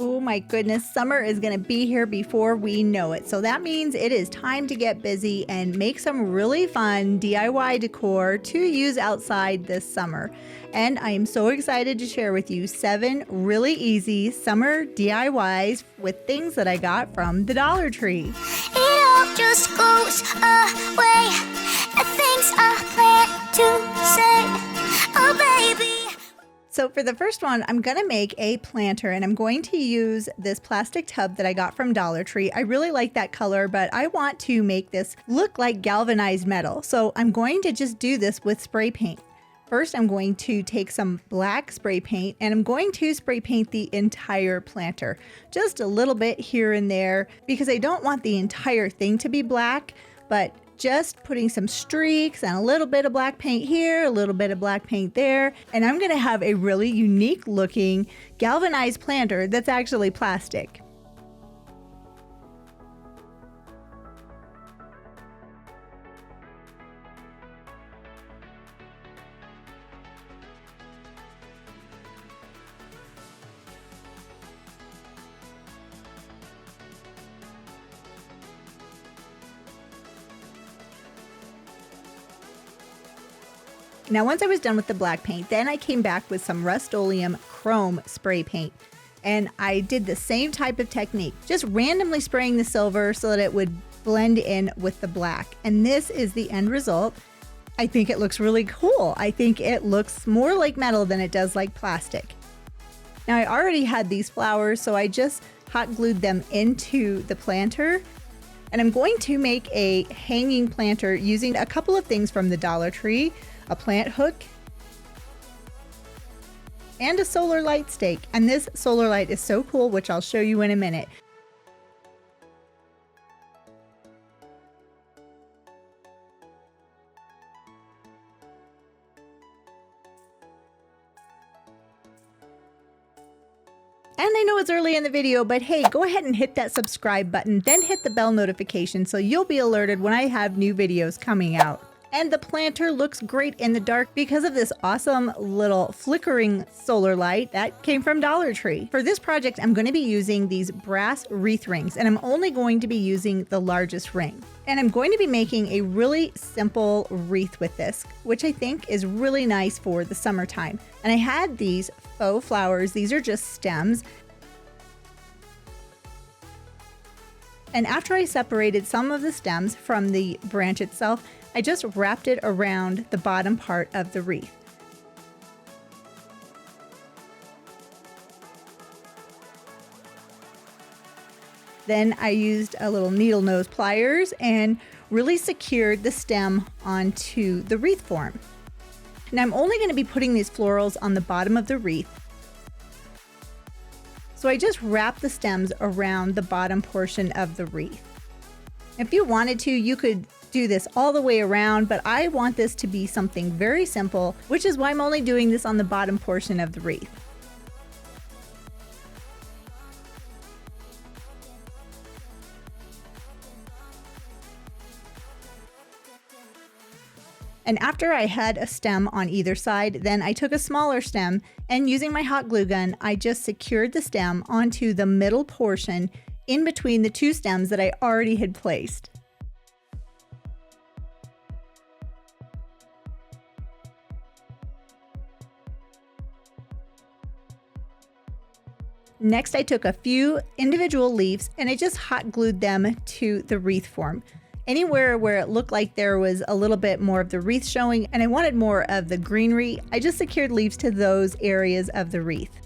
Oh my goodness, summer is going to be here before we know it. So that means it is time to get busy and make some really fun DIY decor to use outside this summer. And I am so excited to share with you 7 really easy summer DIYs with things that I got from the Dollar Tree. It all just goes away. The things I plan to say, oh baby. So for the first one, I'm going to make a planter, and I'm going to use this plastic tub that I got from Dollar Tree. I really like that color, but I want to make this look like galvanized metal. So I'm going to just do this with spray paint. First, I'm going to take some black spray paint, and I'm going to spray paint the entire planter. Just a little bit here and there, because I don't want the entire thing to be black, but just putting some streaks and a little bit of black paint here, a little bit of black paint there. And I'm gonna have a really unique looking galvanized planter that's actually plastic. Now, once I was done with the black paint, then I came back with some Rust-Oleum chrome spray paint. And I did the same type of technique, just randomly spraying the silver so that it would blend in with the black. And this is the end result. I think it looks really cool. I think it looks more like metal than it does like plastic. Now, I already had these flowers, so I just hot glued them into the planter. And I'm going to make a hanging planter using a couple of things from the Dollar Tree. A plant hook, and a solar light stake. And this solar light is so cool, which I'll show you in a minute. And I know it's early in the video, but hey, go ahead and hit that subscribe button, then hit the bell notification so you'll be alerted when I have new videos coming out. And the planter looks great in the dark because of this awesome little flickering solar light that came from Dollar Tree. For this project, I'm going to be using these brass wreath rings, and I'm only going to be using the largest ring. And I'm going to be making a really simple wreath with this, which I think is really nice for the summertime. And I had these faux flowers. These are just stems. And after I separated some of the stems from the branch itself, I just wrapped it around the bottom part of the wreath. Then I used a little needle nose pliers and really secured the stem onto the wreath form. Now I'm only going to be putting these florals on the bottom of the wreath. So I just wrapped the stems around the bottom portion of the wreath. If you wanted to, you could do this all the way around, but I want this to be something very simple, which is why I'm only doing this on the bottom portion of the wreath. And after I had a stem on either side, then I took a smaller stem and using my hot glue gun, I just secured the stem onto the middle portion in between the 2 stems that I already had placed. Next, I took a few individual leaves and I just hot glued them to the wreath form. Anywhere where it looked like there was a little bit more of the wreath showing and I wanted more of the greenery, I just secured leaves to those areas of the wreath.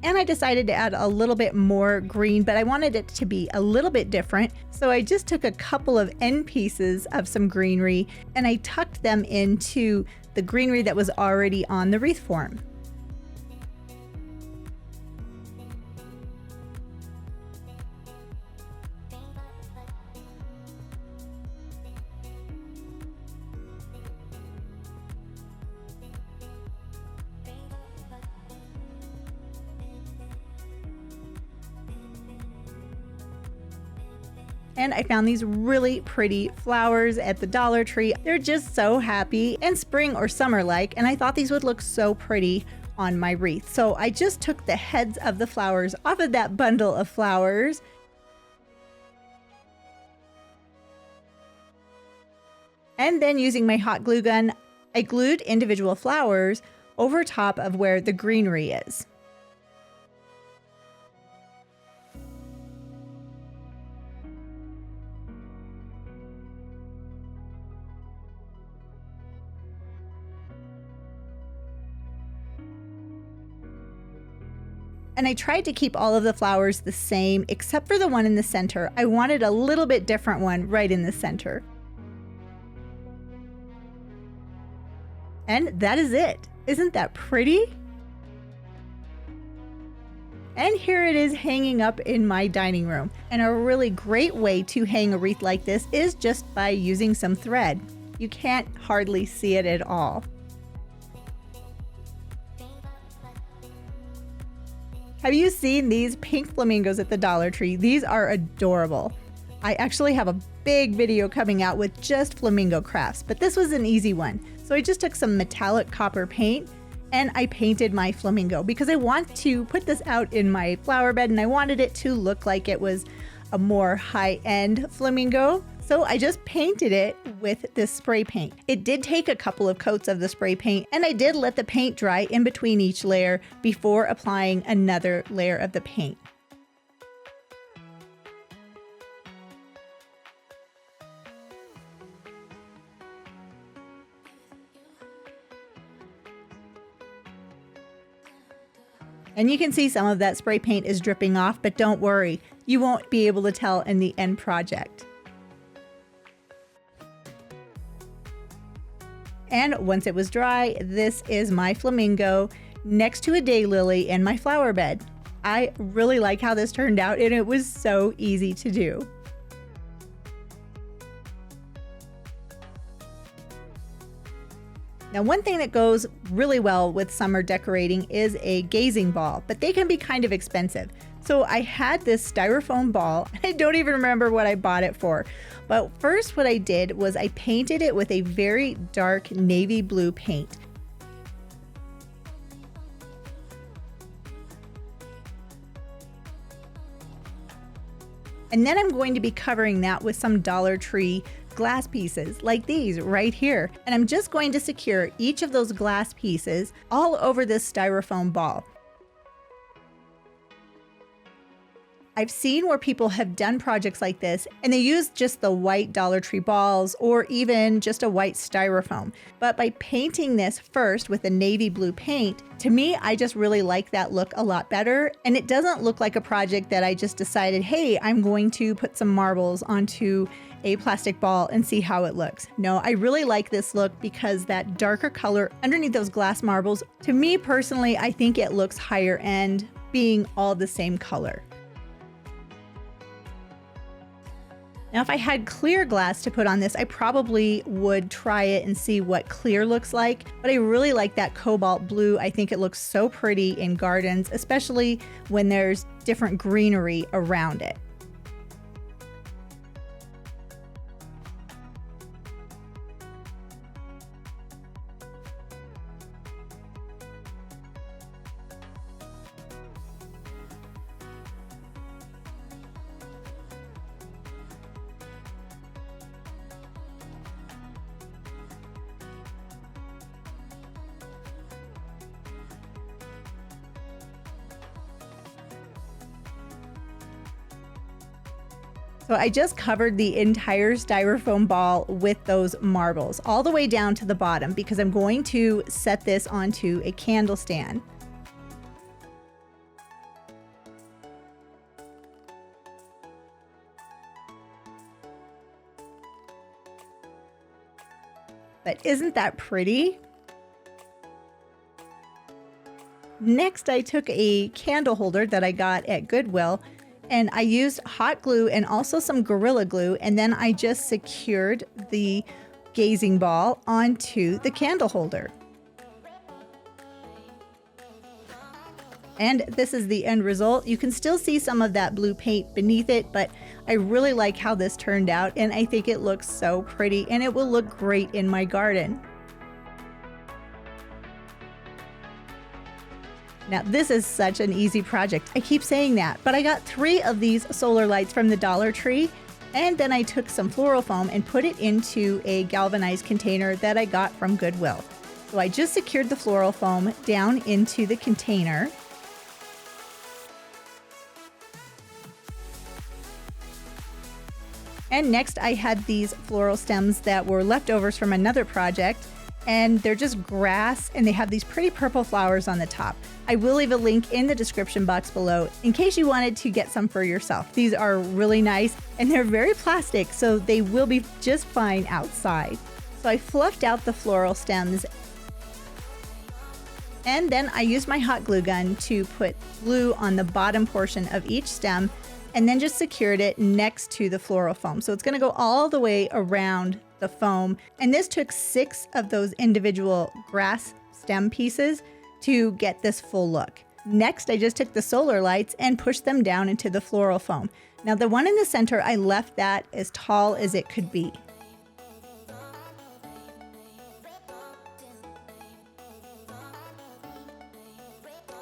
And I decided to add a little bit more green, but I wanted it to be a little bit different. So I just took a couple of end pieces of some greenery and I tucked them into the greenery that was already on the wreath form. And I found these really pretty flowers at the Dollar Tree. They're just so happy and spring or summer-like, and I thought these would look so pretty on my wreath. So I just took the heads of the flowers off of that bundle of flowers. And then using my hot glue gun, I glued individual flowers over top of where the greenery is. And I tried to keep all of the flowers the same, except for the one in the center. I wanted a little bit different one right in the center. And that is it. Isn't that pretty? And here it is hanging up in my dining room. And a really great way to hang a wreath like this is just by using some thread. You can't hardly see it at all. Have you seen these pink flamingos at the Dollar Tree? These are adorable. I actually have a big video coming out with just flamingo crafts, but this was an easy one. So I just took some metallic copper paint and I painted my flamingo because I want to put this out in my flower bed and I wanted it to look like it was a more high-end flamingo. So I just painted it with this spray paint. It did take a couple of coats of the spray paint, and I did let the paint dry in between each layer before applying another layer of the paint. And you can see some of that spray paint is dripping off, but don't worry, you won't be able to tell in the end project. And once it was dry, this is my flamingo next to a daylily in my flower bed. I really like how this turned out, and it was so easy to do. Now, one thing that goes really well with summer decorating is a gazing ball, but they can be kind of expensive. So I had this styrofoam ball. I don't even remember what I bought it for. But first what I did was I painted it with a very dark navy blue paint. And then I'm going to be covering that with some Dollar Tree glass pieces like these right here. And I'm just going to secure each of those glass pieces all over this styrofoam ball. I've seen where people have done projects like this and they use just the white Dollar Tree balls or even just a white styrofoam. But by painting this first with a navy blue paint, to me, I just really like that look a lot better. And it doesn't look like a project that I just decided, hey, I'm going to put some marbles onto a plastic ball and see how it looks. No, I really like this look because that darker color underneath those glass marbles, to me personally, I think it looks higher end being all the same color. Now, if I had clear glass to put on this, I probably would try it and see what clear looks like, but I really like that cobalt blue. I think it looks so pretty in gardens, especially when there's different greenery around it. So I just covered the entire styrofoam ball with those marbles all the way down to the bottom because I'm going to set this onto a candle stand. But isn't that pretty? Next, I took a candle holder that I got at Goodwill and I used hot glue and also some Gorilla Glue, and then I just secured the gazing ball onto the candle holder. And this is the end result. You can still see some of that blue paint beneath it, but I really like how this turned out, and I think it looks so pretty and it will look great in my garden. Now this is such an easy project. I keep saying that, but I got 3 of these solar lights from the Dollar Tree, and then I took some floral foam and put it into a galvanized container that I got from Goodwill. So I just secured the floral foam down into the container. And next I had these floral stems that were leftovers from another project, and they're just grass and they have these pretty purple flowers on the top. I will leave a link in the description box below in case you wanted to get some for yourself. These are really nice and they're very plastic, so they will be just fine outside. So I fluffed out the floral stems, and then I used my hot glue gun to put glue on the bottom portion of each stem and then just secured it next to the floral foam. So it's gonna go all the way around the foam. And this took 6 of those individual grass stem pieces to get this full look. Next, I just took the solar lights and pushed them down into the floral foam. Now the one in the center, I left that as tall as it could be.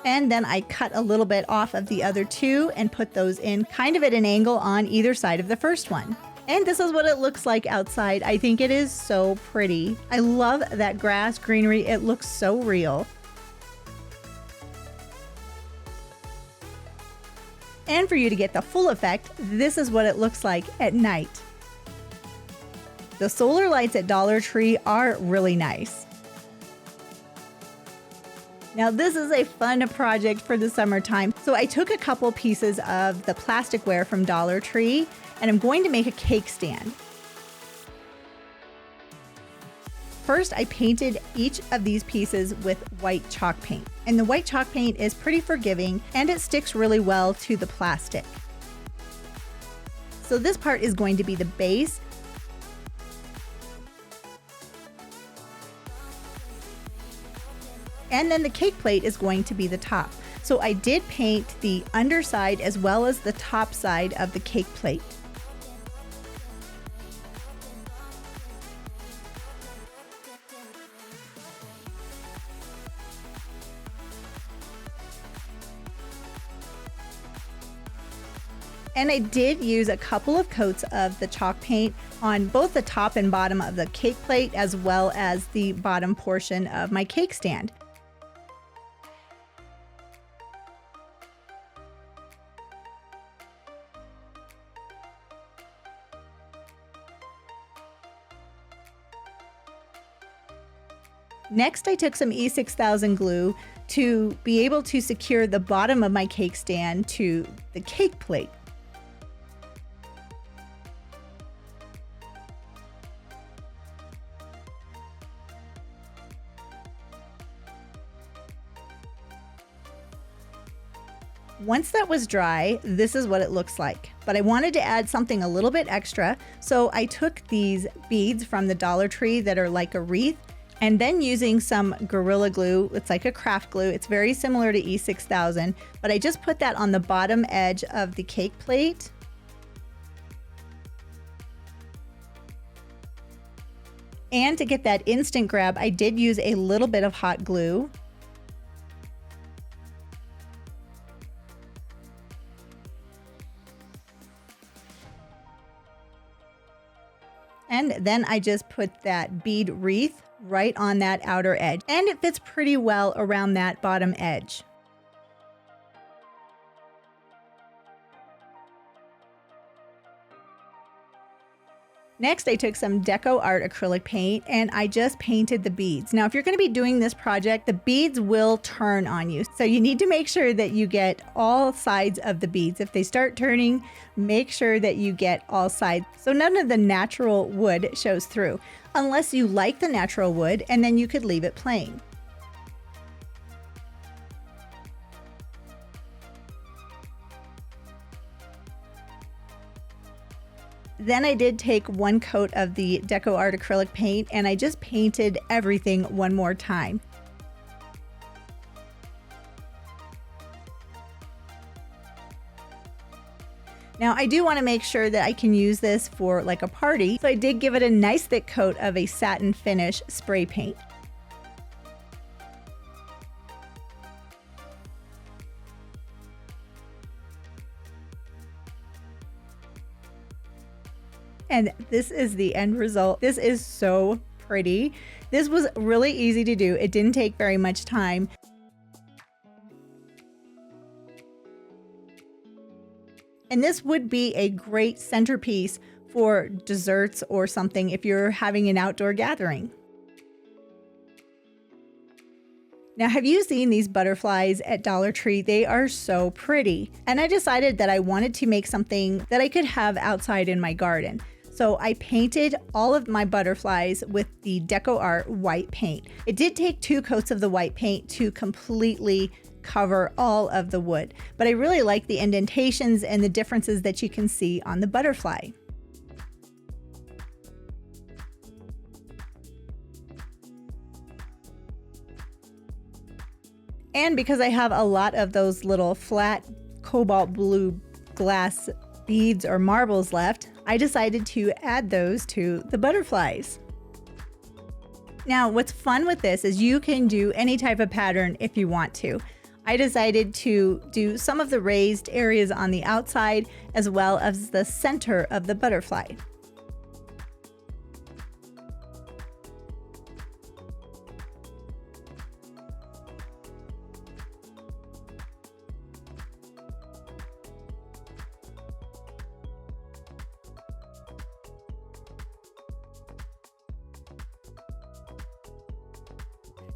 And then I cut a little bit off of the other 2 and put those in kind of at an angle on either side of the first one. And this is what it looks like outside. I think it is so pretty. I love that grass greenery. It looks so real. And for you to get the full effect, this is what it looks like at night. The solar lights at Dollar Tree are really nice. Now this is a fun project for the summertime. So I took a couple pieces of the plasticware from Dollar Tree and I'm going to make a cake stand. First, I painted each of these pieces with white chalk paint. And the white chalk paint is pretty forgiving and it sticks really well to the plastic. So this part is going to be the base. And then the cake plate is going to be the top. So I did paint the underside as well as the top side of the cake plate. And I did use a couple of coats of the chalk paint on both the top and bottom of the cake plate as well as the bottom portion of my cake stand. Next, I took some E6000 glue to be able to secure the bottom of my cake stand to the cake plate. Once that was dry, this is what it looks like. But I wanted to add something a little bit extra, so I took these beads from the Dollar Tree that are like a wreath, and then using some Gorilla Glue, it's like a craft glue, it's very similar to E6000, but I just put that on the bottom edge of the cake plate. And to get that instant grab, I did use a little bit of hot glue. And then I just put that bead wreath right on that outer edge, and it fits pretty well around that bottom edge. Next, I took some Deco Art acrylic paint and I just painted the beads. Now, if you're going to be doing this project, the beads will turn on you. So you need to make sure that you get all sides of the beads. If they start turning, make sure that you get all sides so none of the natural wood shows through, unless you like the natural wood, and then you could leave it plain. Then I did take one coat of the Deco Art acrylic paint and I just painted everything one more time. Now I do want to make sure that I can use this for like a party, so I did give it a nice thick coat of a satin finish spray paint. And this is the end result. This is so pretty. This was really easy to do. It didn't take very much time. And this would be a great centerpiece for desserts or something if you're having an outdoor gathering. Now, have you seen these butterflies at Dollar Tree? They are so pretty. And I decided that I wanted to make something that I could have outside in my garden. So I painted all of my butterflies with the Deco Art white paint. It did take 2 coats of the white paint to completely cover all of the wood, but I really like the indentations and the differences that you can see on the butterfly. And because I have a lot of those little flat cobalt blue glass beads or marbles left, I decided to add those to the butterflies. Now, what's fun with this is you can do any type of pattern if you want to. I decided to do some of the raised areas on the outside as well as the center of the butterfly.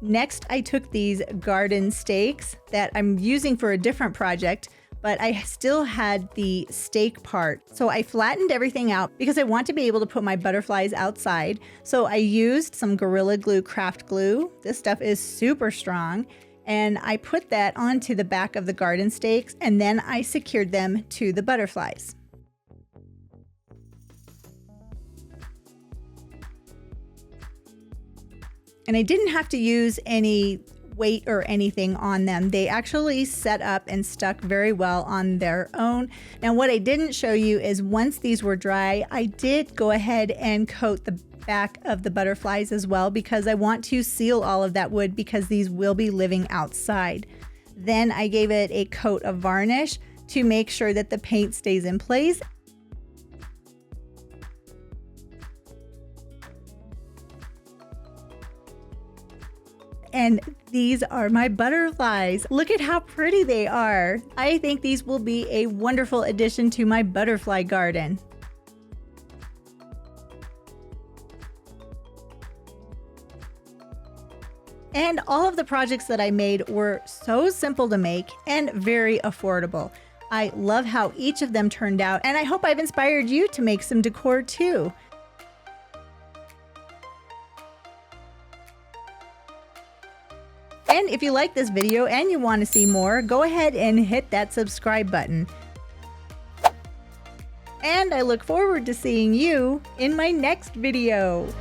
Next, I took these garden stakes that I'm using for a different project, but I still had the stake part. So I flattened everything out because I want to be able to put my butterflies outside. So I used some Gorilla Glue craft glue. This stuff is super strong. And I put that onto the back of the garden stakes, and then I secured them to the butterflies. And I didn't have to use any weight or anything on them. They actually set up and stuck very well on their own. Now, what I didn't show you is once these were dry, I did go ahead and coat the back of the butterflies as well, because I want to seal all of that wood because these will be living outside. Then I gave it a coat of varnish to make sure that the paint stays in place. And these are my butterflies. Look at how pretty they are. I think these will be a wonderful addition to my butterfly garden. And all of the projects that I made were so simple to make and very affordable. I love how each of them turned out, and I hope I've inspired you to make some decor too. And if you like this video and you want to see more, go ahead and hit that subscribe button. And I look forward to seeing you in my next video.